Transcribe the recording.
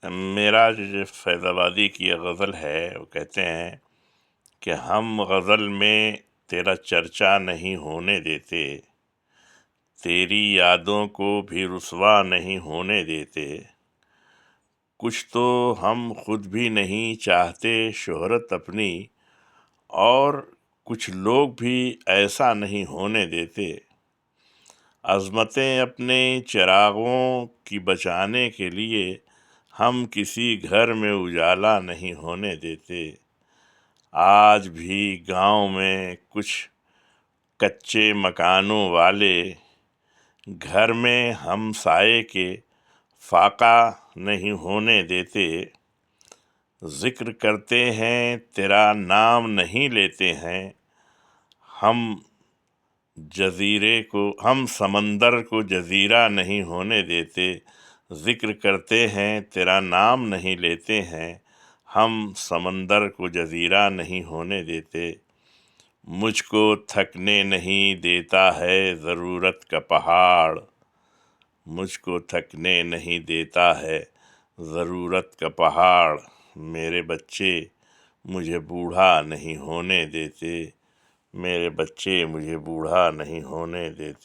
معراج فیض آبادی کی یہ غزل ہے، وہ کہتے ہیں کہ ہم غزل میں تیرا چرچا نہیں ہونے دیتے، تیری یادوں کو بھی رسوا نہیں ہونے دیتے، کچھ تو ہم خود بھی نہیں چاہتے شہرت اپنی، اور کچھ لوگ بھی ایسا نہیں ہونے دیتے، عظمتیں اپنے چراغوں کی بچانے کے لیے ہم کسی گھر میں اجالا نہیں ہونے دیتے، آج بھی گاؤں میں کچھ کچے مکانوں والے گھر میں ہم سائے کے فاقہ نہیں ہونے دیتے، ذکر کرتے ہیں تیرا نام نہیں لیتے ہیں، ہم سمندر کو جزیرہ نہیں ہونے دیتے، ذکر کرتے ہیں تیرا نام نہیں لیتے ہیں، ہم سمندر کو جزیرہ نہیں ہونے دیتے، مجھ کو تھکنے نہیں دیتا ہے ضرورت کا پہاڑ، مجھ کو تھکنے نہیں دیتا ہے ضرورت کا پہاڑ، میرے بچے مجھے بوڑھا نہیں ہونے دیتے، میرے بچے مجھے بوڑھا نہیں ہونے دیتے۔